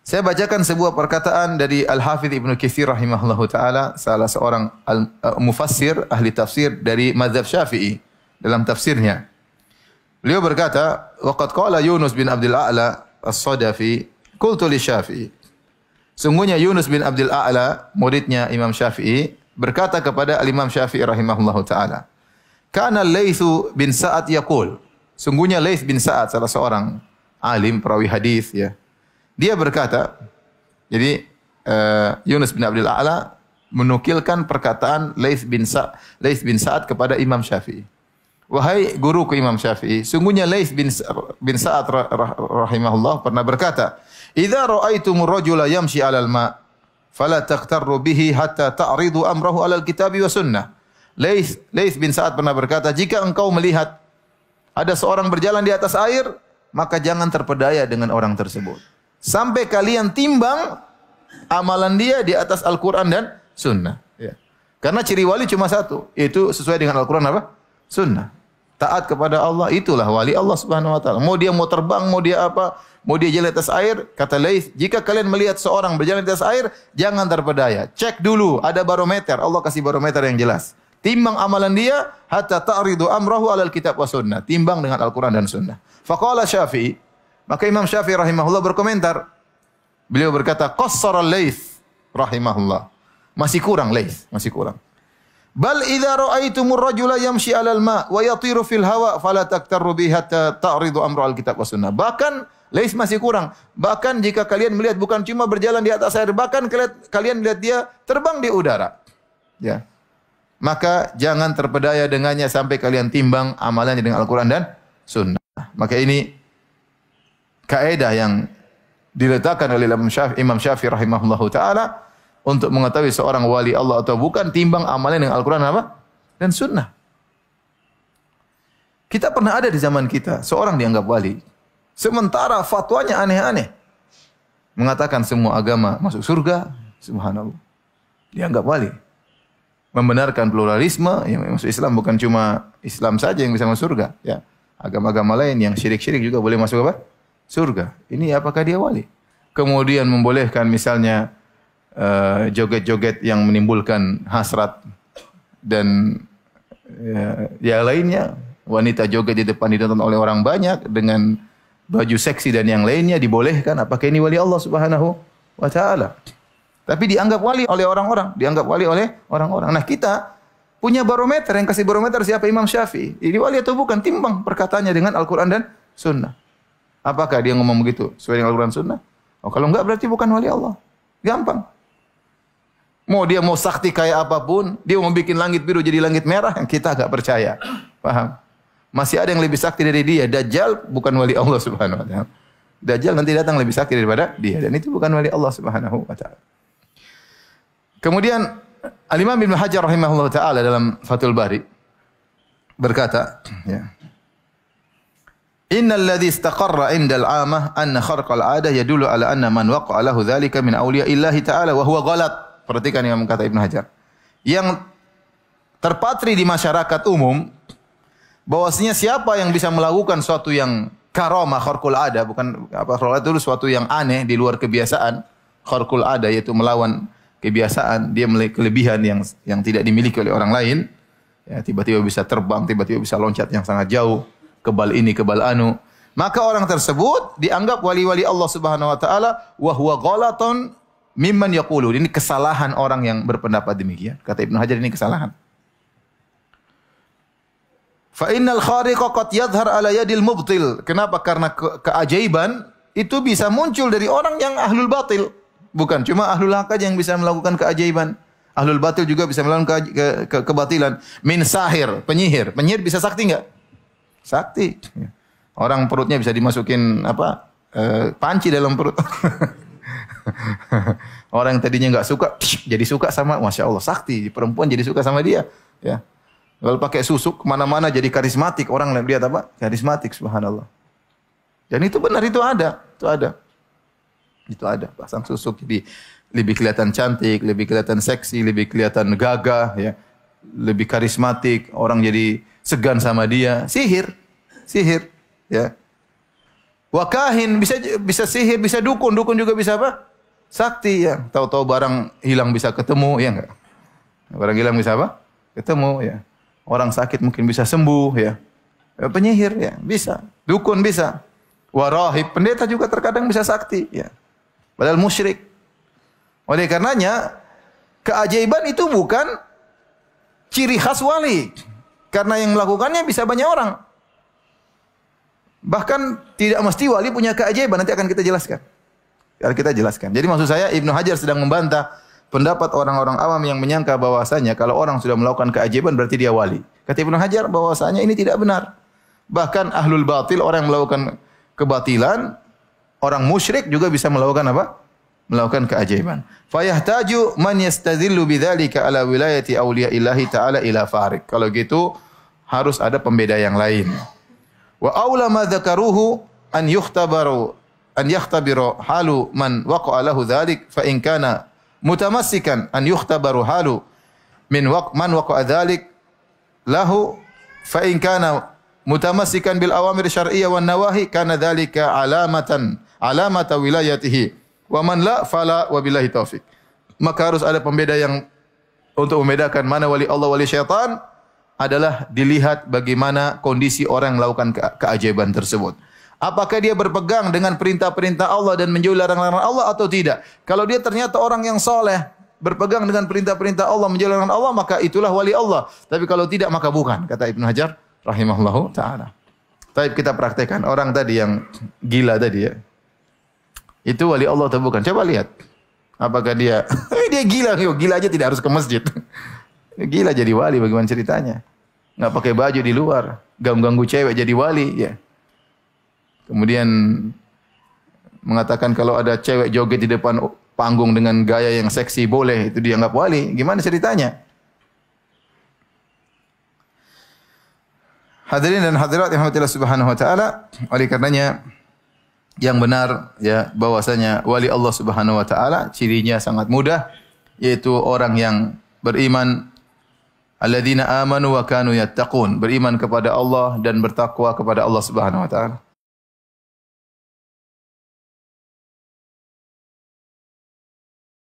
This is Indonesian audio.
Saya bacakan sebuah perkataan dari Al-Hafidz Ibnu Katsir rahimahullahu taala, salah seorang mufassir ahli tafsir dari mazhab Syafi'i dalam tafsirnya. Beliau berkata, "Waqad qala Yunus bin Abdul A'la As-Sadafi, qultu li Syafi'i." Sungguhnya Yunus bin Abdul A'la, muridnya Imam Syafi'i, berkata kepada Imam Syafi'i rahimahullahu taala, "Kana Laits bin Sa'ad yaqul." Sungguhnya Laits bin Sa'ad salah seorang alim perawi hadis ya. Dia berkata, jadi Yunus bin Abdul A'la menukilkan perkataan Laits bin Sa'ad kepada Imam Syafi'i. Wahai guruku Imam Syafi'i, sungguhnya Laits bin Sa'ad rahimahullah pernah berkata, "Idza ra'aitumur rajula yamshi 'alal ma' fala taqtarru bihi hatta ta'ridu amrahu 'alal kitabi wa sunnah." Laits bin Sa'ad pernah berkata, jika engkau melihat ada seorang berjalan di atas air, maka jangan terpedaya dengan orang tersebut sampai kalian timbang amalan dia di atas Al-Quran dan Sunnah. Ya. Karena ciri wali cuma satu, itu sesuai dengan Al-Quran apa? Sunnah. Taat kepada Allah, itulah wali Allah Subhanahu Wa Taala. Mau dia mau terbang, mau dia apa, mau dia jalan di atas air, kata Laits, jika kalian melihat seorang berjalan di atas air, jangan terpedaya. Cek dulu, ada barometer. Allah kasih barometer yang jelas. Timbang amalan dia, hatta ta'ridu amrahu alal kitab wa sunnah. Timbang dengan Al-Quran dan Sunnah. Faqala Syafi'i. Maka Imam Syafi'i rahimahullah berkomentar. Beliau berkata, qassara Laits rahimahullah. Masih kurang Laits, masih kurang. Bal idza ra'aitumur rajula yamshi 'alal ma' wa yatiru fil hawa fala taktaru bihi hatta ta'ridu amra al-kitab wa sunnah. Bahkan Laits masih kurang. Bahkan jika kalian melihat bukan cuma berjalan di atas air, bahkan kalian melihat dia terbang di udara. Ya. Maka jangan terpedaya dengannya sampai kalian timbang amalannya dengan Al-Quran dan Sunnah. Maka ini kaidah yang diletakkan oleh Imam Syafi'i rahimahullahu taala untuk mengetahui seorang wali Allah atau bukan, timbang amalnya dengan Al-Quran apa? Dan Sunnah. Kita pernah ada di zaman kita seorang dianggap wali, sementara fatwanya aneh-aneh, mengatakan semua agama masuk surga, subhanallah. Dianggap wali. Membenarkan pluralisme, yang masuk Islam bukan cuma Islam saja yang bisa masuk surga, ya. Agama-agama lain yang syirik-syirik juga boleh masuk apa? Surga. Ini apakah dia wali? Kemudian membolehkan misalnya joget-joget yang menimbulkan hasrat dan yang lainnya. Wanita joget di depan ditonton oleh orang banyak dengan baju seksi dan yang lainnya dibolehkan. Apakah ini wali Allah Subhanahu wa taala? Tapi dianggap wali oleh orang-orang, dianggap wali oleh orang-orang. Nah, kita punya barometer, yang kasih barometer siapa? Imam Syafi'i. Ini wali atau bukan? Timbang perkataannya dengan Al-Quran dan Sunnah. Apakah dia ngomong begitu sesuai dengan Al-Quran Sunnah? Oh, kalau enggak berarti bukan wali Allah. Gampang. Mau dia mau sakti kayak apapun, dia mau bikin langit biru jadi langit merah, kita enggak percaya. Paham? Masih ada yang lebih sakti dari dia. Dajjal bukan wali Allah Subhanahu wa taala. Dajjal nanti datang lebih sakti daripada dia, dan itu bukan wali Allah Subhanahu wa taala. Kemudian Al-Imam Ibnu Hajar rahimahullah taala dalam Fathul Bari berkata, ya. Innal ladzi istaqarra 'inda al-'amah anna kharqal 'adah yadullu 'ala anna man waqa'a lahu dzalika min awliya'illahi ta'ala wa huwa ghalat. Perhatikan yang kata Ibnu Hajar. Yang terpatri di masyarakat umum bahwasanya siapa yang bisa melakukan suatu yang karamah kharqul 'adah, bukan apa kharqul 'adah itu suatu yang aneh di luar kebiasaan. Kharqul 'adah yaitu melawan kebiasaan, dia memiliki kelebihan yang tidak dimiliki oleh orang lain. Ya, tiba-tiba bisa terbang, tiba-tiba bisa loncat yang sangat jauh. Kebal ini, kebal anu. Maka orang tersebut dianggap wali-wali Allah Subhanahu wa taala wa huwa ghalatun mimman yaqulu. Ini kesalahan orang yang berpendapat demikian. Kata Ibnu Hajar, ini kesalahan. Fa innal khariqa qad yadhhar ala yadil mubtil. Kenapa? Karena keajaiban itu bisa muncul dari orang yang ahlul batil. Bukan cuma ahlul haq yang bisa melakukan keajaiban. Ahlul batil juga bisa melakukan kebatilan. Min sahir, penyihir. Penyihir bisa sakti enggak? Sakti. Orang perutnya bisa dimasukin apa? Panci dalam perut. Orang yang tadinya enggak suka jadi suka sama, Masya Allah, sakti. Perempuan jadi suka sama dia, ya. Kalau pakai susuk kemana-mana jadi karismatik. Orang lihat apa? Karismatik, subhanallah. Dan itu benar, itu ada. Itu ada. Pasang susuk jadi lebih kelihatan cantik, lebih kelihatan seksi, lebih kelihatan gagah, ya. Lebih karismatik, orang jadi segan sama dia. Sihir, ya. Wa kahin bisa sihir, bisa dukun, dukun juga bisa apa? Sakti ya. Tahu-tahu barang hilang bisa ketemu, ya enggak? Barang hilang bisa apa? Ketemu ya. Orang sakit mungkin bisa sembuh ya. Penyihir ya, bisa. Dukun bisa. Warahib, pendeta juga terkadang bisa sakti ya. Padahal musyrik. Oleh karenanya keajaiban itu bukan ciri khas wali. Karena yang melakukannya bisa banyak orang. Bahkan tidak mesti wali punya keajaiban, nanti akan kita jelaskan. Jadi maksud saya Ibnu Hajar sedang membantah pendapat orang-orang awam yang menyangka bahwasanya kalau orang sudah melakukan keajaiban berarti dia wali. Kata Ibnu Hajar bahwasanya ini tidak benar. Bahkan ahlul batil, orang yang melakukan kebatilan, orang musyrik juga bisa melakukan apa? Melakukan keajaiban. Fayahtaju man yastadhillu bidzalika ala wilayati auliya'illahi ta'ala ila farik. Kalau gitu harus ada pembeda yang lain. Wa aula ma dzakaruhu an yakhtabiru halu man waqa'a lahu dzalik fa in kana mutamassikan an yukhtabaru halu man waqa'a dzalik lahu fa in kana mutamassikan bil awamir syar'iyyah wan nawahi kana dzalika alamata wilayatihi wa man la fala wa billahi taufik. Maka harus ada pembeda yang untuk membedakan mana wali Allah, wali syaitan adalah dilihat bagaimana kondisi orang yang melakukan keajaiban tersebut. Apakah dia berpegang dengan perintah-perintah Allah dan menjauhi larangan-larangan Allah atau tidak? Kalau dia ternyata orang yang soleh, berpegang dengan perintah-perintah Allah, menjauhi larangan Allah, maka itulah wali Allah. Tapi kalau tidak, maka bukan, kata Ibnu Hajar rahimahullahu ta'ala. Tapi kita praktekkan orang tadi yang gila tadi ya. Itu wali Allah atau bukan? Coba lihat. Apakah dia dia gila? Gila aja tidak harus ke masjid. Gila jadi wali, bagaimana ceritanya? Enggak pakai baju di luar, ganggu cewek jadi wali ya. Kemudian mengatakan kalau ada cewek joget di depan panggung dengan gaya yang seksi boleh, itu dianggap wali. Gimana ceritanya? Hadirin dan hadirat yang dirahmati Allah Subhanahu wa taala, oleh karenanya yang benar ya bahwasanya wali Allah Subhanahu wa taala cirinya sangat mudah, yaitu orang yang beriman, alladzina amanu wa kanu yattaqun, beriman kepada Allah dan bertakwa kepada Allah Subhanahu wa taala.